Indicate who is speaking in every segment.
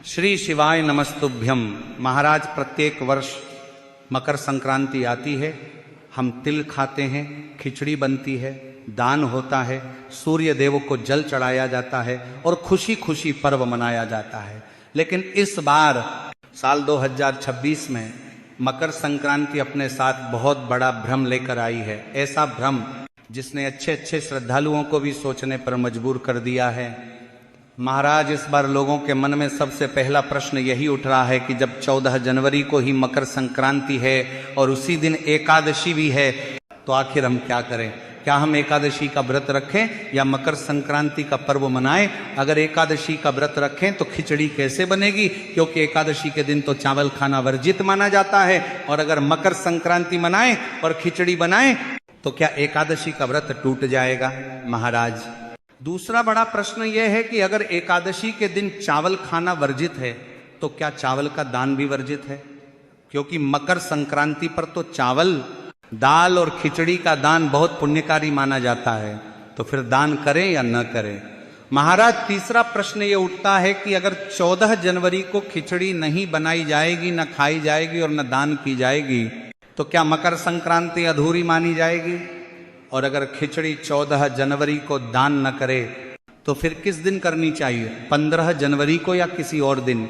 Speaker 1: श्री शिवाय नमस्तुभ्यम। महाराज, प्रत्येक वर्ष मकर संक्रांति आती है, हम तिल खाते हैं, खिचड़ी बनती है, दान होता है, सूर्य देव को जल चढ़ाया जाता है और खुशी खुशी पर्व मनाया जाता है। लेकिन इस बार साल 2026 में मकर संक्रांति अपने साथ बहुत बड़ा भ्रम लेकर आई है। ऐसा भ्रम जिसने अच्छे अच्छे श्रद्धालुओं को भी सोचने पर मजबूर कर दिया है। महाराज, इस बार लोगों के मन में सबसे पहला प्रश्न यही उठ रहा है कि जब 14 जनवरी को ही मकर संक्रांति है और उसी दिन एकादशी भी है, तो आखिर हम क्या करें? क्या हम एकादशी का व्रत रखें या मकर संक्रांति का पर्व मनाएं? अगर एकादशी का व्रत रखें तो खिचड़ी कैसे बनेगी, क्योंकि एकादशी के दिन तो चावल खाना वर्जित माना जाता है। और अगर मकर संक्रांति मनाएं और खिचड़ी बनाएं तो क्या एकादशी का व्रत टूट जाएगा? महाराज, दूसरा बड़ा प्रश्न यह है कि अगर एकादशी के दिन चावल खाना वर्जित है तो क्या चावल का दान भी वर्जित है? क्योंकि मकर संक्रांति पर तो चावल, दाल और खिचड़ी का दान बहुत पुण्यकारी माना जाता है, तो फिर दान करें या न करें? महाराज, तीसरा प्रश्न ये उठता है कि अगर 14 जनवरी को खिचड़ी नहीं बनाई जाएगी, न खाई जाएगी और न दान की जाएगी, तो क्या मकर संक्रांति अधूरी मानी जाएगी? और अगर खिचड़ी 14 जनवरी को दान न करे तो फिर किस दिन करनी चाहिए? 15 जनवरी को या किसी और दिन?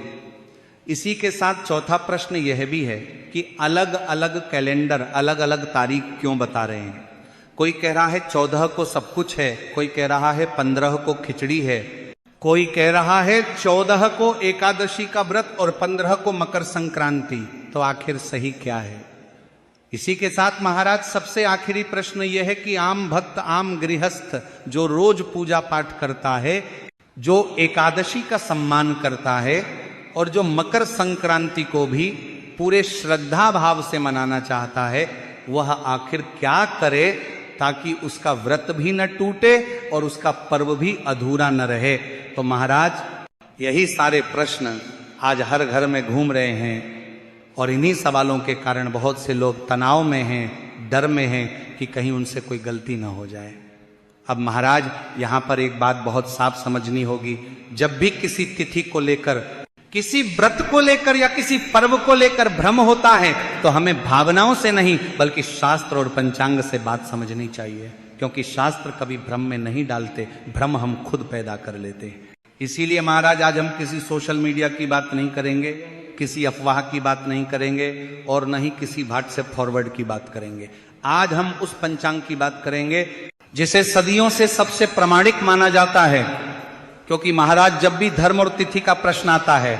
Speaker 1: इसी के साथ चौथा प्रश्न यह भी है कि अलग अलग कैलेंडर अलग अलग तारीख क्यों बता रहे हैं? कोई कह रहा है 14 को सब कुछ है, कोई कह रहा है 15 को खिचड़ी है, कोई कह रहा है 14 को एकादशी का व्रत और 15 को मकर संक्रांति। तो आखिर सही क्या है? इसी के साथ महाराज, सबसे आखिरी प्रश्न यह है कि आम भक्त, आम गृहस्थ जो रोज पूजा पाठ करता है, जो एकादशी का सम्मान करता है और जो मकर संक्रांति को भी पूरे श्रद्धा भाव से मनाना चाहता है, वह आखिर क्या करे ताकि उसका व्रत भी न टूटे और उसका पर्व भी अधूरा न रहे? तो महाराज, यही सारे प्रश्न आज हर घर में घूम रहे हैं और इन्हीं सवालों के कारण बहुत से लोग तनाव में हैं, डर में हैं कि कहीं उनसे कोई गलती ना हो जाए। अब महाराज, यहाँ पर एक बात बहुत साफ समझनी होगी। जब भी किसी तिथि को लेकर, किसी व्रत को लेकर या किसी पर्व को लेकर भ्रम होता है तो हमें भावनाओं से नहीं बल्कि शास्त्र और पंचांग से बात समझनी चाहिए, क्योंकि शास्त्र कभी भ्रम में नहीं डालते, भ्रम हम खुद पैदा कर लेते हैं। इसीलिए महाराज, आज हम किसी सोशल मीडिया की बात नहीं करेंगे, किसी अफवाह की बात नहीं करेंगे और न ही किसी व्हाट्सएप फॉरवर्ड की बात करेंगे। आज हम उस पंचांग की बात करेंगे जिसे सदियों से सबसे प्रामाणिक माना जाता है, क्योंकि महाराज, जब भी धर्म और तिथि का प्रश्न आता है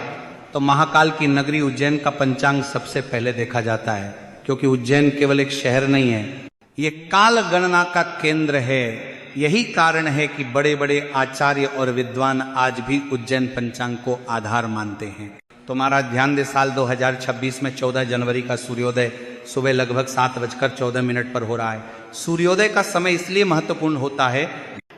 Speaker 1: तो महाकाल की नगरी उज्जैन का पंचांग सबसे पहले देखा जाता है, क्योंकि उज्जैन केवल एक शहर नहीं है, ये काल गणना का केंद्र है। यही कारण है कि बड़े बड़े आचार्य और विद्वान आज भी उज्जैन पंचांग को आधार मानते हैं। तो महाराज ध्यान दे, साल 2026 में 14 जनवरी का सूर्योदय सुबह लगभग 7:14 पर हो रहा है। सूर्योदय का समय इसलिए महत्वपूर्ण होता है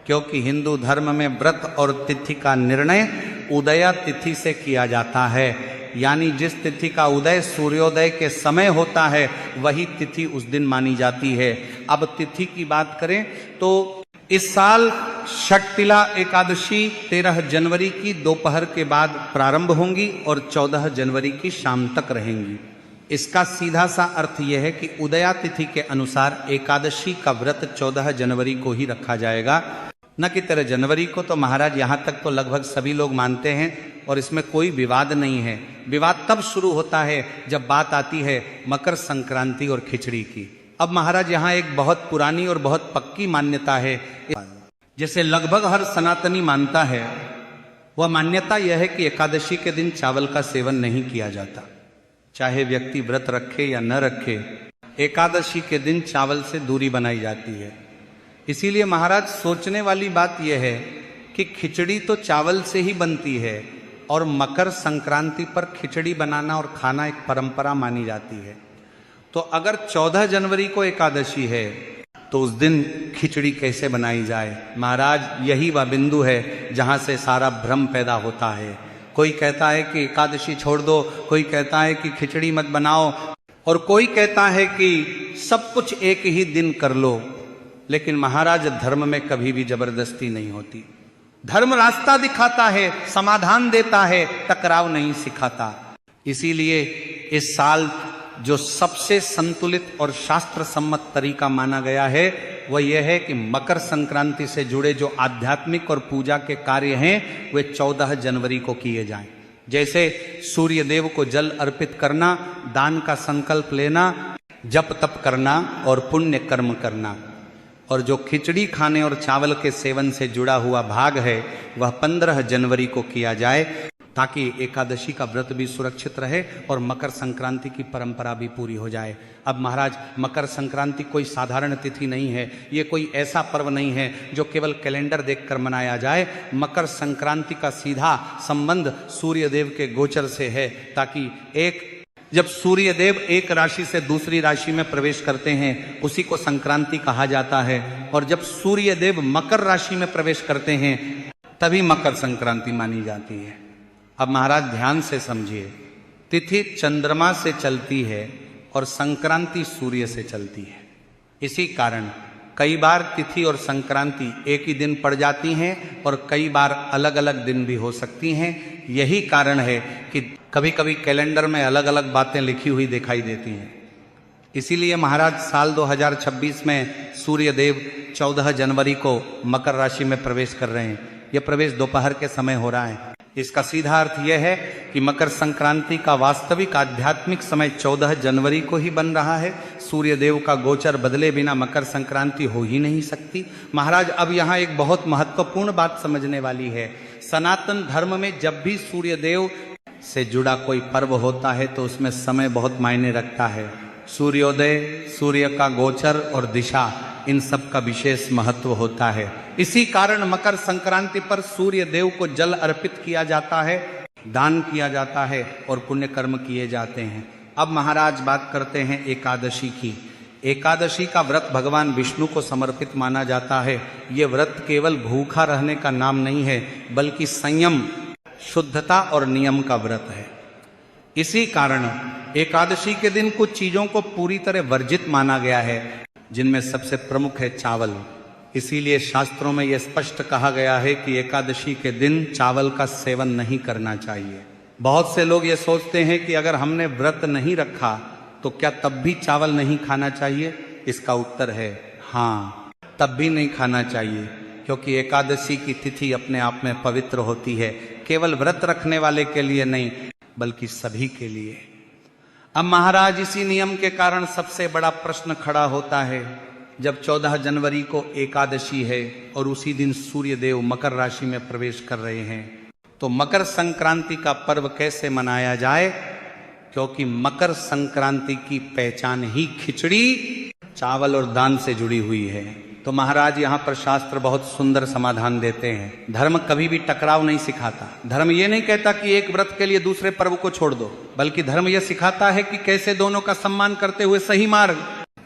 Speaker 1: क्योंकि हिंदू धर्म में व्रत और तिथि का निर्णय उदया तिथि से किया जाता है, यानी जिस तिथि का उदय सूर्योदय के समय होता है वही तिथि उस दिन मानी जाती है। अब तिथि की बात करें तो इस साल षटतिला एकादशी 13 जनवरी की दोपहर के बाद प्रारंभ होंगी और 14 जनवरी की शाम तक रहेंगी। इसका सीधा सा अर्थ यह है कि उदया तिथि के अनुसार एकादशी का व्रत 14 जनवरी को ही रखा जाएगा, न कि 13 जनवरी को। तो महाराज, यहाँ तक तो लगभग सभी लोग मानते हैं और इसमें कोई विवाद नहीं है। विवाद तब शुरू होता है जब बात आती है मकर संक्रांति और खिचड़ी की। अब महाराज, यहाँ एक बहुत पुरानी और बहुत पक्की मान्यता है, जिसे लगभग हर सनातनी मानता है। वह मान्यता यह है कि एकादशी के दिन चावल का सेवन नहीं किया जाता, चाहे व्यक्ति व्रत रखे या न रखे, एकादशी के दिन चावल से दूरी बनाई जाती है। इसीलिए महाराज, सोचने वाली बात यह है कि खिचड़ी तो चावल से ही बनती है और मकर संक्रांति पर खिचड़ी बनाना और खाना एक परंपरा मानी जाती है। तो अगर 14 जनवरी को एकादशी है तो उस दिन खिचड़ी कैसे बनाई जाए? महाराज, यही वह बिंदु है जहां से सारा भ्रम पैदा होता है। कोई कहता है कि एकादशी छोड़ दो, कोई कहता है कि खिचड़ी मत बनाओ और कोई कहता है कि सब कुछ एक ही दिन कर लो। लेकिन महाराज, धर्म में कभी भी जबरदस्ती नहीं होती। धर्म रास्ता दिखाता है, समाधान देता है, टकराव नहीं सिखाता। इसीलिए इस साल जो सबसे संतुलित और शास्त्र सम्मत तरीका माना गया है वह यह है कि मकर संक्रांति से जुड़े जो आध्यात्मिक और पूजा के कार्य हैं वे 14 जनवरी को किए जाएं। जैसे सूर्य देव को जल अर्पित करना, दान का संकल्प लेना, जप तप करना और पुण्य कर्म करना। और जो खिचड़ी खाने और चावल के सेवन से जुड़ा हुआ भाग है वह 15 जनवरी को किया जाए, ताकि एकादशी का व्रत भी सुरक्षित रहे और मकर संक्रांति की परंपरा भी पूरी हो जाए। अब महाराज, मकर संक्रांति कोई साधारण तिथि नहीं है, ये कोई ऐसा पर्व नहीं है जो केवल कैलेंडर देखकर मनाया जाए। मकर संक्रांति का सीधा संबंध सूर्य देव के गोचर से है, ताकि जब सूर्य देव एक राशि से दूसरी राशि में प्रवेश करते हैं उसी को संक्रांति कहा जाता है, और जब सूर्य देव मकर राशि में प्रवेश करते हैं तभी मकर संक्रांति मानी जाती है। अब महाराज ध्यान से समझिए, तिथि चंद्रमा से चलती है और संक्रांति सूर्य से चलती है। इसी कारण कई बार तिथि और संक्रांति एक ही दिन पड़ जाती हैं और कई बार अलग अलग दिन भी हो सकती हैं। यही कारण है कि कभी कभी कैलेंडर में अलग अलग बातें लिखी हुई दिखाई देती हैं। इसीलिए महाराज साल 2026 में सूर्य देव 14 जनवरी को मकर राशि में प्रवेश कर रहे हैं। यह प्रवेश दोपहर के समय हो रहा है। इसका सीधा अर्थ यह है कि मकर संक्रांति का वास्तविक आध्यात्मिक समय 14 जनवरी को ही बन रहा है। सूर्य देव का गोचर बदले बिना मकर संक्रांति हो ही नहीं सकती। महाराज, अब यहाँ एक बहुत महत्वपूर्ण बात समझने वाली है। सनातन धर्म में जब भी सूर्य देव से जुड़ा कोई पर्व होता है तो उसमें समय बहुत मायने रखता है। सूर्योदय, सूर्य का गोचर और दिशा, इन सब का विशेष महत्व होता है। इसी कारण मकर संक्रांति पर सूर्य देव को जल अर्पित किया जाता है, दान किया जाता है और पुण्य कर्म किए जाते हैं। अब महाराज बात करते हैं एकादशी की। एकादशी का व्रत भगवान विष्णु को समर्पित माना जाता है। ये व्रत केवल भूखा रहने का नाम नहीं है, बल्कि संयम, शुद्धता और नियम का व्रत है। इसी कारण एकादशी के दिन कुछ चीजों को पूरी तरह वर्जित माना गया है, जिनमें सबसे प्रमुख है चावल। इसीलिए शास्त्रों में यह स्पष्ट कहा गया है कि एकादशी के दिन चावल का सेवन नहीं करना चाहिए। बहुत से लोग ये सोचते हैं कि अगर हमने व्रत नहीं रखा तो क्या तब भी चावल नहीं खाना चाहिए? इसका उत्तर है हाँ, तब भी नहीं खाना चाहिए, क्योंकि एकादशी की तिथि अपने आप में पवित्र होती है, केवल व्रत रखने वाले के लिए नहीं बल्कि सभी के लिए। अब महाराज, इसी नियम के कारण सबसे बड़ा प्रश्न खड़ा होता है, जब 14 जनवरी को एकादशी है और उसी दिन सूर्य देव मकर राशि में प्रवेश कर रहे हैं, तो मकर संक्रांति का पर्व कैसे मनाया जाए? क्योंकि मकर संक्रांति की पहचान ही खिचड़ी, चावल और दान से जुड़ी हुई है। तो महाराज, यहाँ पर शास्त्र बहुत सुंदर समाधान देते हैं। धर्म कभी भी टकराव नहीं सिखाता। धर्म ये नहीं कहता कि एक व्रत के लिए दूसरे पर्व को छोड़ दो, बल्कि धर्म यह सिखाता है कि कैसे दोनों का सम्मान करते हुए सही मार्ग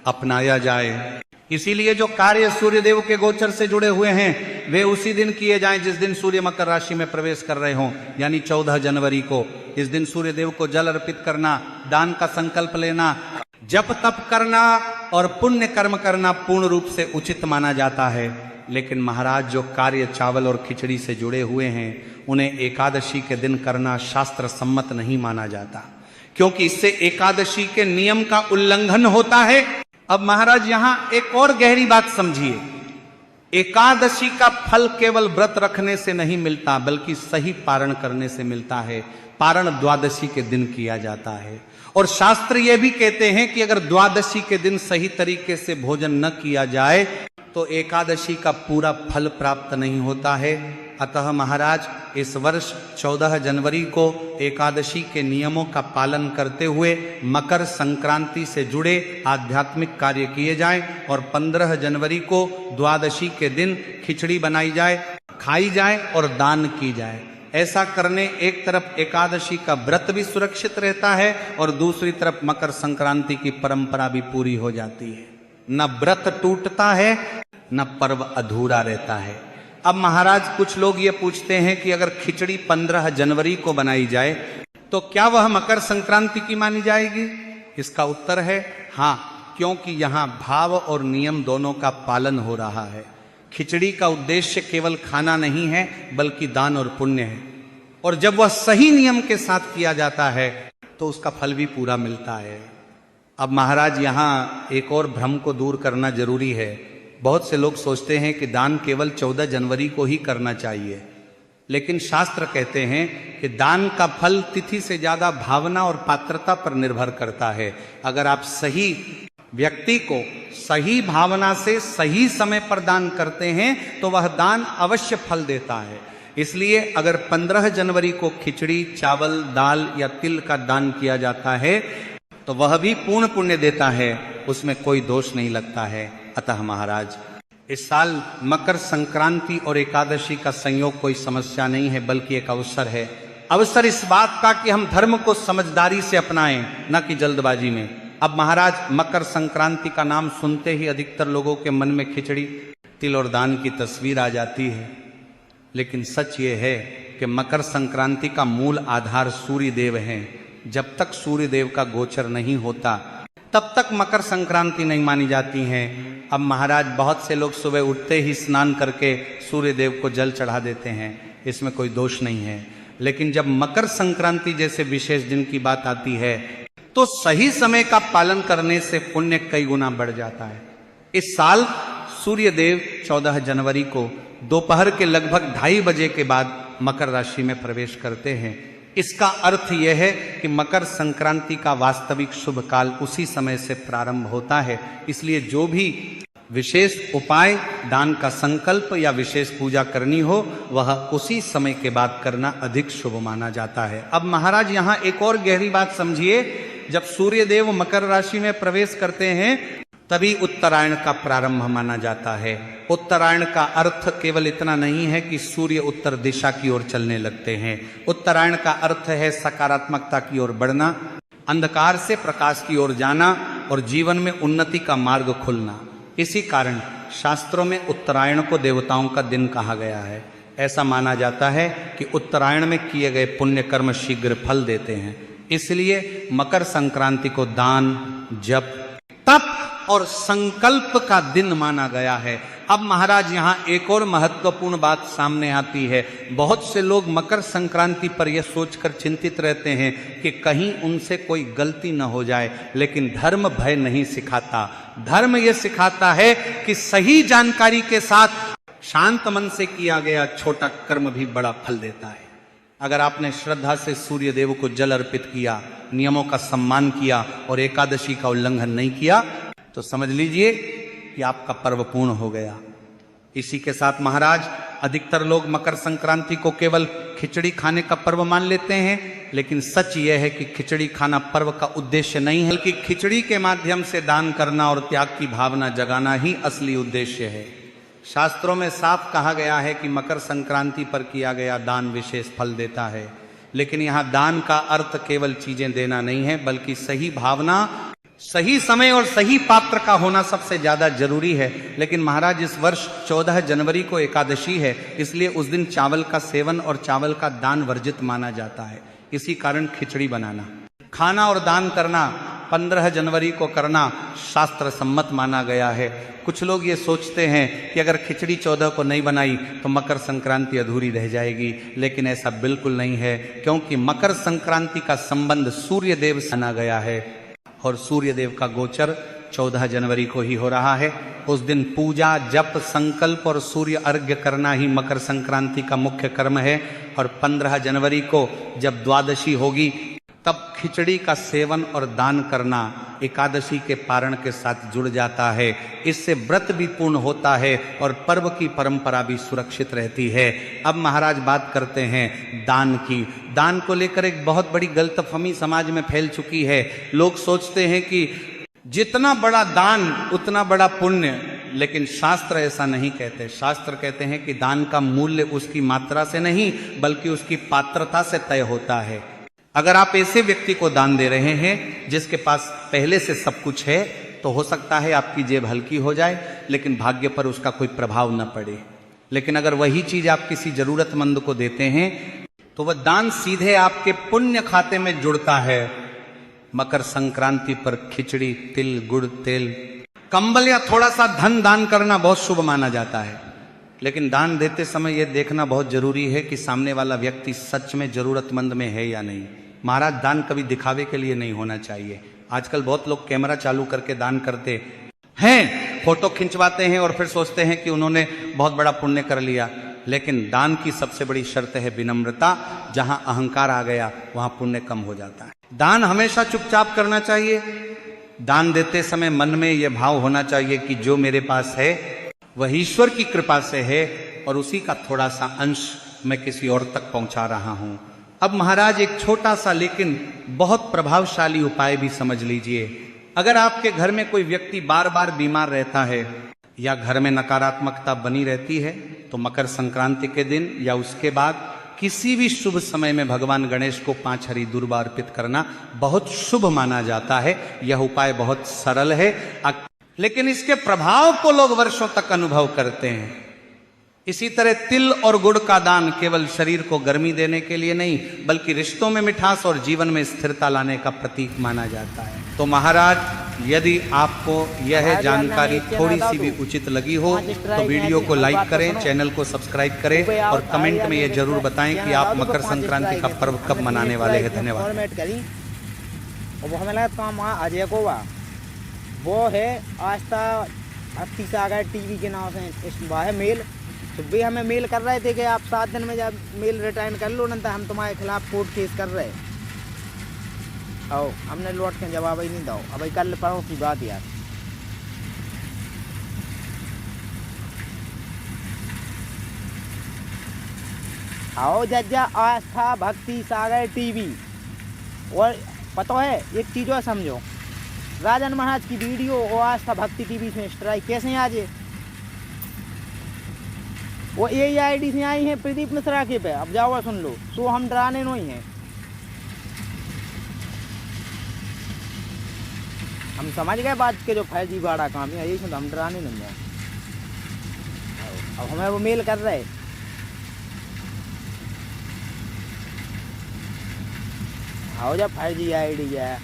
Speaker 1: अपनाया जाए। इसीलिए जो कार्य सूर्य देव के गोचर से जुड़े हुए हैं वे उसी दिन किए जाएं जिस दिन सूर्य मकर राशि में प्रवेश कर रहे हों, यानी 14 जनवरी को। इस दिन सूर्य देव को जल अर्पित करना, दान का संकल्प लेना, जप तप करना और पुण्य कर्म करना पूर्ण रूप से उचित माना जाता है। लेकिन महाराज, जो कार्य चावल और खिचड़ी से जुड़े हुए हैं उन्हें एकादशी के दिन करना शास्त्र सम्मत नहीं माना जाता, क्योंकि इससे एकादशी के नियम का उल्लंघन होता है। अब महाराज, यहां एक और गहरी बात समझिए। एकादशी का फल केवल व्रत रखने से नहीं मिलता, बल्कि सही पारण करने से मिलता है। पारण द्वादशी के दिन किया जाता है, और शास्त्र ये भी कहते हैं कि अगर द्वादशी के दिन सही तरीके से भोजन न किया जाए तो एकादशी का पूरा फल प्राप्त नहीं होता है। अतः महाराज, इस वर्ष 14 जनवरी को एकादशी के नियमों का पालन करते हुए मकर संक्रांति से जुड़े आध्यात्मिक कार्य किए जाएं, और 15 जनवरी को द्वादशी के दिन खिचड़ी बनाई जाए, खाई जाए और दान की जाए। ऐसा करने एक तरफ एकादशी का व्रत भी सुरक्षित रहता है और दूसरी तरफ मकर संक्रांति की परंपरा भी पूरी हो जाती है। न व्रत टूटता है, न पर्व अधूरा रहता है। अब महाराज, कुछ लोग ये पूछते हैं कि अगर खिचड़ी 15 जनवरी को बनाई जाए तो क्या वह मकर संक्रांति की मानी जाएगी? इसका उत्तर है हाँ, क्योंकि यहाँ भाव और नियम दोनों का पालन हो रहा है। खिचड़ी का उद्देश्य केवल खाना नहीं है बल्कि दान और पुण्य है, और जब वह सही नियम के साथ किया जाता है तो उसका फल भी पूरा मिलता है। अब महाराज यहाँ एक और भ्रम को दूर करना जरूरी है। बहुत से लोग सोचते हैं कि दान केवल 14 जनवरी को ही करना चाहिए, लेकिन शास्त्र कहते हैं कि दान का फल तिथि से ज्यादा भावना और पात्रता पर निर्भर करता है। अगर आप सही व्यक्ति को सही भावना से सही समय पर दान करते हैं तो वह दान अवश्य फल देता है। इसलिए अगर 15 जनवरी को खिचड़ी, चावल, दाल या तिल का दान किया जाता है तो वह भी पूर्ण पुण्य देता है, उसमें कोई दोष नहीं लगता है। अतः महाराज, इस साल मकर संक्रांति और एकादशी का संयोग कोई समस्या नहीं है, बल्कि एक अवसर है। अवसर इस बात का कि हम धर्म को समझदारी से अपनाएं, न कि जल्दबाजी में। अब महाराज, मकर संक्रांति का नाम सुनते ही अधिकतर लोगों के मन में खिचड़ी, तिल और दान की तस्वीर आ जाती है, लेकिन सच ये है कि मकर संक्रांति का मूल आधार सूर्य देव हैं। जब तक सूर्य देव का गोचर नहीं होता तब तक मकर संक्रांति नहीं मानी जाती है। अब महाराज, बहुत से लोग सुबह उठते ही स्नान करके सूर्य देव को जल चढ़ा देते हैं, इसमें कोई दोष नहीं है। लेकिन जब मकर संक्रांति जैसे विशेष दिन की बात आती है तो सही समय का पालन करने से पुण्य कई गुना बढ़ जाता है। इस साल सूर्य देव 14 जनवरी को दोपहर के लगभग 2:30 बजे के बाद मकर राशि में प्रवेश करते हैं। इसका अर्थ यह है कि मकर संक्रांति का वास्तविक शुभ काल उसी समय से प्रारंभ होता है। इसलिए जो भी विशेष उपाय, दान का संकल्प या विशेष पूजा करनी हो, वह उसी समय के बाद करना अधिक शुभ माना जाता है। अब महाराज, यहाँ एक और गहरी बात समझिए। जब सूर्य देव मकर राशि में प्रवेश करते हैं तभी उत्तरायण का प्रारंभ माना जाता है। उत्तरायण का अर्थ केवल इतना नहीं है कि सूर्य उत्तर दिशा की ओर चलने लगते हैं। उत्तरायण का अर्थ है सकारात्मकता की ओर बढ़ना, अंधकार से प्रकाश की ओर जाना और जीवन में उन्नति का मार्ग खुलना। इसी कारण शास्त्रों में उत्तरायण को देवताओं का दिन कहा गया है। ऐसा माना जाता है कि उत्तरायण में किए गए पुण्य कर्म शीघ्र फल देते हैं। इसलिए मकर संक्रांति को दान, जप, तप और संकल्प का दिन माना गया है। अब महाराज, यहाँ एक और महत्वपूर्ण बात सामने आती है। बहुत से लोग मकर संक्रांति पर यह सोचकर चिंतित रहते हैं कि कहीं उनसे कोई गलती न हो जाए, लेकिन धर्म भय नहीं सिखाता। धर्म यह सिखाता है कि सही जानकारी के साथ शांत मन से किया गया छोटा कर्म भी बड़ा फल देता है। अगर आपने श्रद्धा से सूर्य देव को जल अर्पित किया, नियमों का सम्मान किया और एकादशी का उल्लंघन नहीं किया, तो समझ लीजिए कि आपका पर्व पूर्ण हो गया। इसी के साथ महाराज, अधिकतर लोग मकर संक्रांति को केवल खिचड़ी खाने का पर्व मान लेते हैं, लेकिन सच यह है कि खिचड़ी खाना पर्व का उद्देश्य नहीं है, बल्कि खिचड़ी के माध्यम से दान करना और त्याग की भावना जगाना ही असली उद्देश्य है। शास्त्रों में साफ कहा गया है कि मकर संक्रांति पर किया गया दान विशेष फल देता है, लेकिन यहाँ दान का अर्थ केवल चीजें देना नहीं है, बल्कि सही भावना, सही समय और सही पात्र का होना सबसे ज्यादा जरूरी है। लेकिन महाराज, इस वर्ष 14 जनवरी को एकादशी है, इसलिए उस दिन चावल का सेवन और चावल का दान वर्जित माना जाता है। इसी कारण खिचड़ी बनाना, खाना और दान करना 15 जनवरी को करना शास्त्र सम्मत माना गया है। कुछ लोग ये सोचते हैं कि अगर खिचड़ी 14 को नहीं बनाई तो मकर संक्रांति अधूरी रह जाएगी, लेकिन ऐसा बिल्कुल नहीं है, क्योंकि मकर संक्रांति का संबंध सूर्य देव से माना गया है और सूर्य देव का गोचर 14 जनवरी को ही हो रहा है। उस दिन पूजा, जप, संकल्प और सूर्य अर्घ्य करना ही मकर संक्रांति का मुख्य कर्म है। और 15 जनवरी को जब द्वादशी होगी तब खिचड़ी का सेवन और दान करना एकादशी के पारण के साथ जुड़ जाता है। इससे व्रत भी पूर्ण होता है और पर्व की परंपरा भी सुरक्षित रहती है। अब महाराज, बात करते हैं दान की। दान को लेकर एक बहुत बड़ी गलतफहमी समाज में फैल चुकी है। लोग सोचते हैं कि जितना बड़ा दान उतना बड़ा पुण्य, लेकिन शास्त्र ऐसा नहीं कहते। शास्त्र कहते हैं कि दान का मूल्य उसकी मात्रा से नहीं बल्कि उसकी पात्रता से तय होता है। अगर आप ऐसे व्यक्ति को दान दे रहे हैं जिसके पास पहले से सब कुछ है, तो हो सकता है आपकी जेब हल्की हो जाए, लेकिन भाग्य पर उसका कोई प्रभाव न पड़े। लेकिन अगर वही चीज आप किसी जरूरतमंद को देते हैं तो वह दान सीधे आपके पुण्य खाते में जुड़ता है। मकर संक्रांति पर खिचड़ी, तिल, गुड़, तेल, कंबल या थोड़ा सा धन दान करना बहुत शुभ माना जाता है। लेकिन दान देते समय यह देखना बहुत जरूरी है कि सामने वाला व्यक्ति सच में जरूरतमंद में है या नहीं। महाराज, दान कभी दिखावे के लिए नहीं होना चाहिए। आजकल बहुत लोग कैमरा चालू करके दान करते हैं, फोटो खिंचवाते हैं और फिर सोचते हैं कि उन्होंने बहुत बड़ा पुण्य कर लिया। लेकिन दान की सबसे बड़ी शर्त है विनम्रता। जहां अहंकार आ गया वहां पुण्य कम हो जाता है। दान हमेशा चुपचाप करना चाहिए। दान देते समय मन में यह भाव होना चाहिए कि जो मेरे पास है वह ईश्वर की कृपा से है और उसी का थोड़ा सा अंश मैं किसी और तक पहुंचा रहा हूं। अब महाराज, एक छोटा सा लेकिन बहुत प्रभावशाली उपाय भी समझ लीजिए। अगर आपके घर में कोई व्यक्ति बार बार बीमार रहता है या घर में नकारात्मकता बनी रहती है, तो मकर संक्रांति के दिन या उसके बाद किसी भी शुभ समय में भगवान गणेश को 5 हरी दूर्वा अर्पित करना बहुत शुभ माना जाता है। यह उपाय बहुत सरल है, लेकिन इसके प्रभाव को लोग वर्षों तक अनुभव करते हैं। इसी तरह तिल और गुड़ का दान केवल शरीर को गर्मी देने के लिए नहीं, बल्कि रिश्तों में मिठास और जीवन में स्थिरता लाने का प्रतीक माना जाता है। तो महाराज, यदि आपको यह जानकारी थोड़ी सी भी उचित लगी हो तो वीडियो को लाइक करें, चैनल को सब्सक्राइब करें और कमेंट में यह जरूर बताएं कि आप मकर संक्रांति का पर्व कब मनाने वाले हैं। धन्यवाद।
Speaker 2: वो है आस्था अति सागर टीवी के नाम से है मेल। तो वे हमें मेल कर रहे थे कि आप 7 दिन में जब मेल रिटर्न कर लो ना तो हम तुम्हारे खिलाफ कोर्ट केस कर रहे। आओ, हमने लौट के जवाब ही नहीं दो। अब कल पढ़ो की बात यार। आओ जज्जा आस्था भक्ति सागर टीवी। और पता है एक चीज़ और समझो, राजन महाराज की वीडियो और आस्था भक्ति टीवी में स्ट्राइक कैसे आ जाए? वो AID से आई हैं प्रदीप मिश्रा के पे। अब जाओ सुन लो, तो हम डराने नहीं हैं। हम समझ गए बात के जो फर्जी बाड़ा काम है, यही हम डराने नहीं हैं। अब हमें वो मेल कर रहे। आओ जब फर्जी ID है।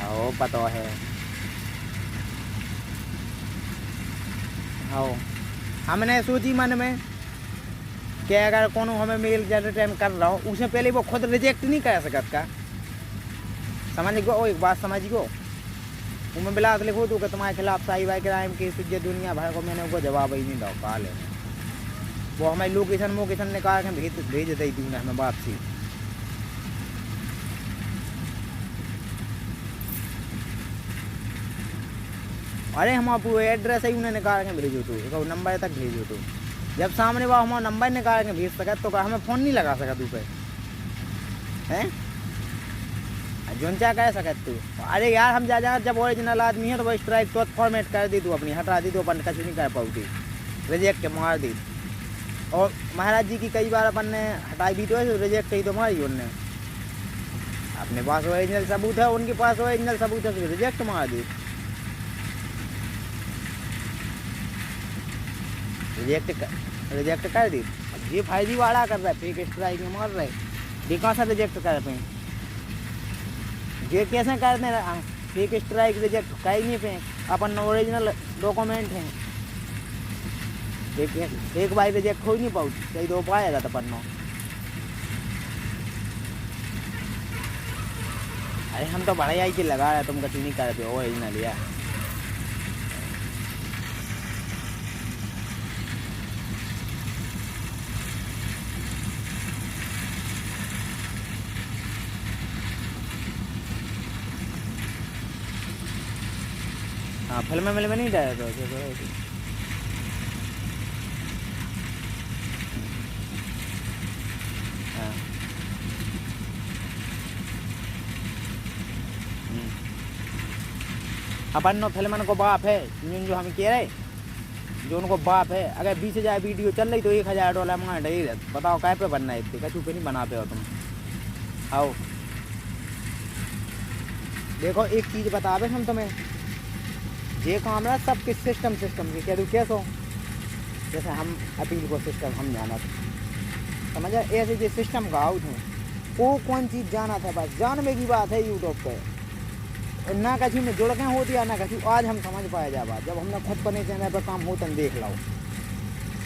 Speaker 2: आओ पता है। आओ, हमने सोची मन में कि अगर कौन हमें मेल रिटर्न कर रहा हो, उससे पहले वो खुद रिजेक्ट नहीं कर सकता। समझ गो, एक बात समझ गो। मैं बिलास लिखो तो कि तुम्हारे खिलाफ साइबर क्राइम केस दुनिया भर को मैंने उनको जवाब ही नहीं दो। काल है वो हमें लोकेशन निकाल के भेज दी तूने हमें वापसी। अरे हम आपको एड्रेस ही उन्हें निकाल के भेजो तो नंबर तक भेजो। तो जब सामने वो हमारा नंबर निकाल के भेज सका तो हमें फ़ोन नहीं लगा सका तू पे हैं जोनचा कह सकत तू। अरे यार, हम जा जब ओरिजिनल आदमी है तो वो स्ट्राइक तो फॉर्मेट कर दी, तू अपनी हटा दी, तो अपन कुछ नहीं कर पाऊगी, रिजेक्ट मार दी। और महाराज जी की कई बार अपन ने हटाई भी तो रिजेक्ट ही तो मारी उनने। अपने पास ओरिजिनल सबूत है, उनके पास ओरिजिनल सबूत है, रिजेक्ट मार दी, रिजेक्ट कर दी। अब ये फायदी वाड़ा कर रहा है, फेक स्ट्राइक में मार रहे। ये कहाँ से रिजेक्ट कर पे? ये कैसे कर दे रहा? फेक स्ट्राइक रिजेक्ट कर ही नहीं पे। अपन ओरिजिनल डॉक्यूमेंट हैं, एक बार रिजेक्ट हो ही नहीं पाऊ, कई दो पाएगा तो पन्नो। अरे हम तो बड़ा ही लगा रहे, तुम कभी नहीं कर पे ओरिजिनल यार। हाँ, फिल्म में नहीं डाला तो हाँ। अपन नो फिल्मन को बाप है जो हम कह रहे, जो उनको बाप है। अगर 20,000 वीडियो चल रही तो $1,000 मांग रही है। बताओ क्या पे बनना है? इतने कचू पे नहीं बना पे हो तुम। आओ देखो, एक चीज़ बतावे हम तुम्हें, ये काम है सबके सिस्टम के क्या कैसो, जैसे हम अपील को सिस्टम हम जाना था, समझ ऐसे जो सिस्टम का आउट है वो कौन चीज़ जाना था, बस जानने की बात है। यूट्यूब पे ना कछु में जुड़ के होती है ना कछु आज हम समझ पाए जा बात जब हमने खुद बने चैनल पर काम होता देख लो।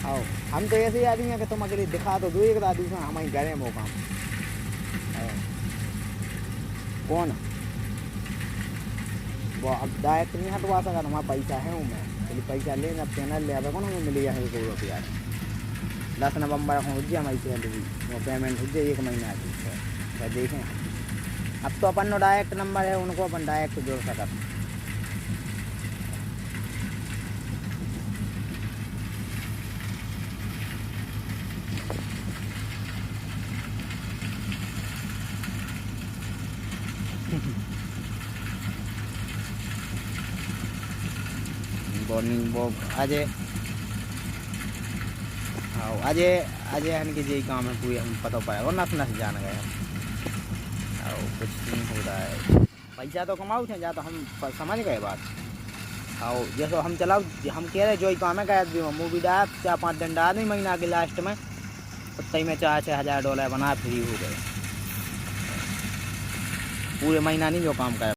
Speaker 2: आओ हम तो ऐसे ही आदमी हैं कि तुम अकेले दिखा तो दो एक रात दूसरा हम ही करें वो काम। कौन वो अब डायरेक्ट नहीं हटवा सका हमारा पैसा है मैं चलिए पैसा लेंगे अब चैनल ले आवे कौन हमें मिलेगा 1 रुपया 10 नवंबर को हो हमारी सैलरी वो पेमेंट हो जाए 1 महीना की क्या देखें अब तो अपन डायरेक्ट नंबर है उनको अपन डायरेक्ट जोड़ सकते। मॉर्निंग वॉक अजय हाँ अजय हन के यही काम है पूरी हम पता पाया और नस नस जान गए और कुछ नहीं हो रहा है पैसा तो कमाओ थे जा तो हम समझ गए बात। और जैसे हम चलाओ हम कह रहे जो ही काम है कह दी मूवी डाल 4-5 दिन डाल दी महीना के लास्ट में उतने में $4,000 बना फ्री हो गए पूरे महीना नहीं जो काम करे।